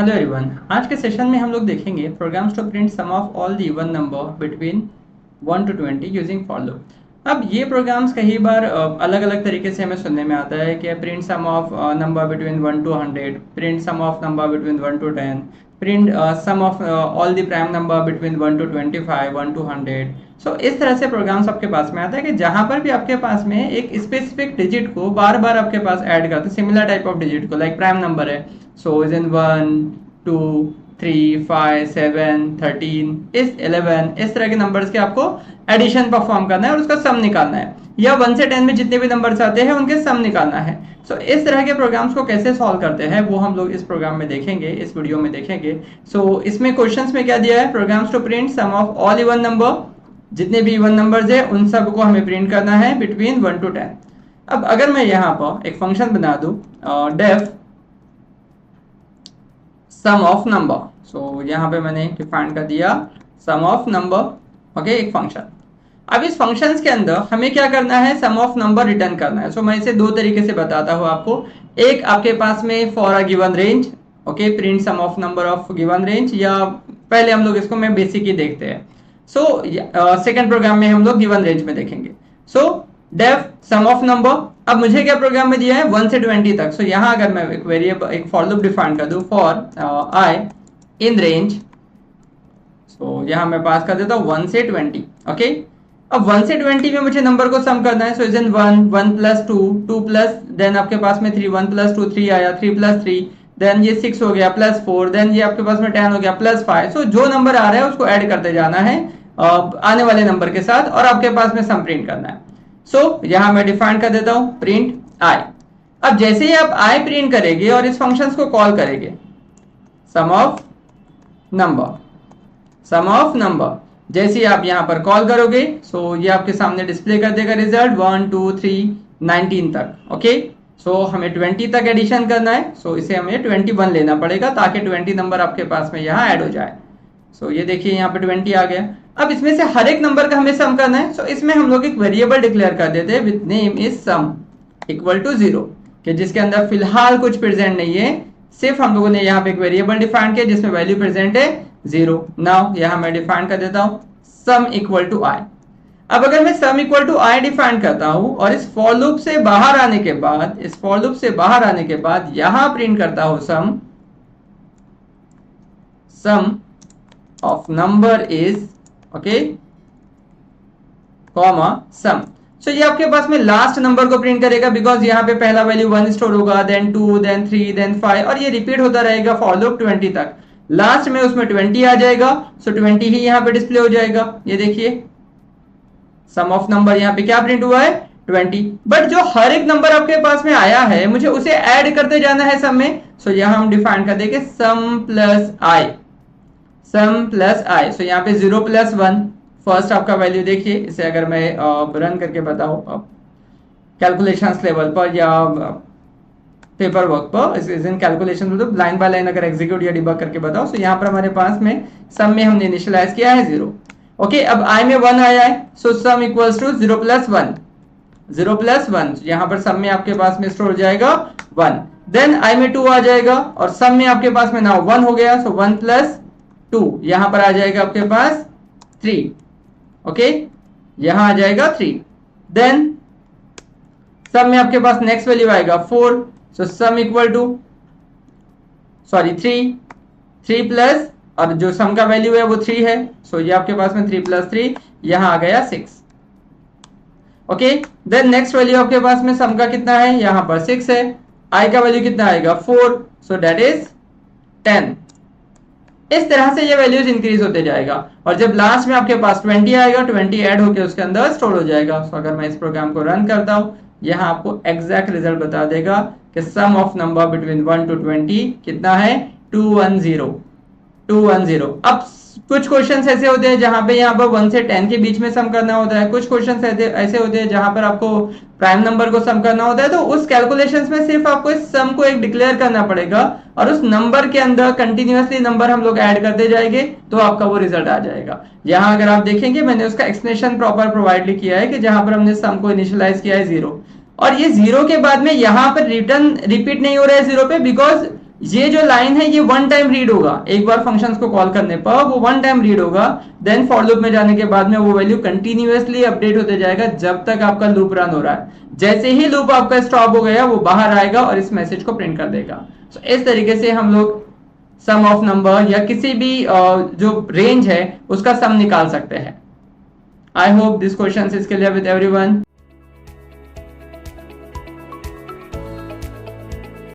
Hello everyone, आज के session में हम लोग देखेंगे programs to print sum of all the even number between 1 to 20 using for loop. अब ये प्रोग्राम्स कई बार अलग अलग तरीके से हमें सुनने में आता है कि print sum of number between 1 to 100, print sum of number between 1 to 10, print sum of all the prime number between 1 to 25, 1 to 100। So इस तरह से प्रोग्राम्स आपके पास में आता है कि जहां पर भी आपके पास में एक स्पेसिफिक डिजिट को बार बार आपके पास ऐड करते हैं, सिमिलर टाइप ऑफ डिजिट को, लाइक प्राइम नंबर है, सो इज इन 1 2 3 5 7 13 इस 11 इस तरह के नंबर्स के आपको एडिशन परफॉर्म करना है और उसका सम निकालना है, या 1 से 10 में जितने भी नंबर्स आते हैं उनके सम निकालना है। सो इस तरह के प्रोग्राम्स को कैसे सॉल्व करते हैं वो हम लोग इस प्रोग्राम में देखेंगे, इस वीडियो में देखेंगे। सो इसमें क्वेश्चंस में क्या दिया है, programs to print sum of all even number, जितने भी इवन नंबर्स है उन सब को हमें प्रिंट करना है बिटवीन 1 to 10। अब अगर मैं यहाँ पर एक फंक्शन बना दूं डेफ सम ऑफ नंबर, सो यहाँ पे मैंने डिफाइन कर दिया सम ऑफ नंबर, ओके, एक फंक्शन। अब इस फंक्शंस के अंदर हमें क्या करना है, सम ऑफ नंबर रिटर्न करना है। सो मैं इसे दो तरीके से बताता हूँ आपको। एक आपके पास में for a given range, okay, print sum of number of given range, या पहले हम लोग इसको मैं बेसिक ही देखते हैं। सो सेकंड प्रोग्राम में हम लोग गिवन रेंज में देखेंगे। So def some of number, अब मुझे क्या प्रोग्राम में दिया है 1 से 20 तक। सो यहाँ अगर मैं एक वेरिएबल, एक फॉर लूप डिफाइन कर दूं फॉर आई इन रेंज, सो यहाँ मैं पास कर देता हूँ 1 से 20, ओके। अब 1 से 20 में मुझे नंबर को सम करना है। So is in 1 1 plus 2 2 plus then आपके पास में 3 1 प्लस 2 3 आया, 3 प्लस 3 देन ये 6 हो गया प्लस 4 देन ये आपके पास में 10 हो गया प्लस 5। सो जो नंबर आ रहा है उसको ऐड करते जाना है आने वाले नंबर के साथ और आपके पास में सम प्रिंट करना है। सो यहाँ मैं डिफाइन कर देता हूं प्रिंट आई। अब जैसे ही आप आई प्रिंट करेंगे और इस फंक्शंस को कॉल करेंगे sum of number, sum of number, जैसे ही आप यहाँ पर कॉल करोगे सो ये आपके सामने डिस्प्ले कर देगा रिजल्ट 1 2 3 19 तक, ओके। सो हमें 20 तक एडिशन करना है। सो इसे हमें 21 लेना पड़ेगा ताकि 20 नंबर आपके पास में यहाँ ऐड हो जाए। सो ये देखिए यहाँ पे 20 आ गया। अब इसमें से हर एक नंबर का हमें सम करना है। सो इसमें हम लोग एक वेरिएबल डिक्लेयर कर देते हैं with name is sum equal to 0, कि जिसके अंदर फिलहाल कुछ प्रेजेंट नहीं है, सिर्फ हम लोगों ने यहाँ पे एक वेरिएबल डिफाइन किया जिसमें वैल्यू प्रेजेंट है 0। नाउ यहाँ मैं डिफाइन कर देता हूँ सम इक्वल टू आई। अब अगर मैं sum equal to I define करता हूँ और इस फॉर लूप से बाहर आने के बाद, इस फॉर लूप से बाहर आने के बाद यहां प्रिंट करता हूं सम of number is, okay, comma sum। सो ये आपके पास में लास्ट नंबर को प्रिंट करेगा बिकॉज यहाँ पे पहला वैल्यू 1 स्टोर होगा, देन 2 देन 3 देन 5 और ये रिपीट होता रहेगा फॉर लूप 20 तक। लास्ट में उसमें 20 आ जाएगा। सो 20 ही यहाँ पे डिस्प्ले हो जाएगा। ये देखिए सम ऑफ नंबर यहाँ पे क्या प्रिंट हुआ है 20। बट जो हर एक नंबर आपके पास में आया है मुझे उसे ऐड करते जाना है सम में। सो यहाँ हम डिफाइन कर देंगे सम प्लस आई, सम प्लस आई। सो यहाँ पे 0 प्लस 1 फर्स्ट आपका वैल्यू देखिए। इसे अगर मैं रन करके बताऊं कैलकुलेशंस लेवल पर या पेपर वर्क पर, इस इन कैलकुलेशन मतलब लाइन बाय लाइन अगर एग्जीक्यूट या डिबग करके बताओ। सो यहाँ पर हमारे पास में सम में हमने इनिशियलाइज किया है 0, ओके। अब आई में 1 आया है। So sum equals to 0 plus 1, 0 plus 1। यहाँ पर सम में आपके पास में स्टोर हो जाएगा 1। देन आई में 2 आ जाएगा और सम में आपके पास में नाउ 1 हो गया। सो 1 प्लस 2 यहां पर आ जाएगा आपके पास 3, ओके, यहां आ जाएगा 3। देन सम में आपके पास नेक्स्ट वैल्यू आएगा 4। So sum equal to sorry 3 plus, और जो सम का वैल्यू है वो 3 है। सो ये आपके पास में 3 प्लस 3 यहां आ गया 6, ओके। देन नेक्स्ट वैल्यू आपके पास में सम का कितना है, यहां पर 6 है। आई का वैल्यू कितना आएगा 4, सो दैट इज 10। इस तरह से ये वैल्यूज इंक्रीज होते जाएगा और जब लास्ट में आपके पास 20 आएगा 20 ऐड होकर उसके अंदर स्टोर हो जाएगा। सो अगर मैं इस प्रोग्राम को रन करता हूं यहाँ आपको एग्जैक्ट रिजल्ट बता देगा कि सम ऑफ नंबर बिटवीन 1 to 20 कितना है 210, 210। अब कुछ क्वेश्चंस ऐसे होते हैं जहां पे यहाँ पर 1 से 10 के बीच में सम करना होता है, कुछ क्वेश्चंस ऐसे होते हैं जहां पर आपको प्राइम नंबर को सम करना होता है। तो उस कैलकुलेशंस में सिर्फ आपको इस सम को एक डिक्लेयर करना पड़ेगा और उस नंबर के अंदर कंटिन्यूअसली नंबर हम लोग ऐड करते जाएंगे तो आपका वो रिजल्ट आ जाएगा। यहाँ अगर आप देखेंगे मैंने उसका एक्सप्लेनेशन प्रॉपर प्रोवाइड किया है कि जहां पर हमने सम को इनिशियलाइज किया है 0 और ये 0 के बाद में यहाँ पर रिटर्न रिपीट नहीं हो रहा है 0 पे बिकॉज ये जो लाइन है ये वन टाइम रीड होगा, एक बार फंक्शंस को कॉल करने पर वो वन टाइम रीड होगा, देन फॉर लूप में जाने के बाद में वो वैल्यू कंटिन्यूअसली अपडेट होते जाएगा जब तक आपका लूप रन हो रहा है। जैसे ही लूप आपका स्टॉप हो गया वो बाहर आएगा और इस मैसेज को प्रिंट कर देगा। So, इस तरीके से हम लोग सम ऑफ नंबर या किसी भी जो रेंज है उसका सम निकाल सकते हैं। I hope this question is clear with everyone.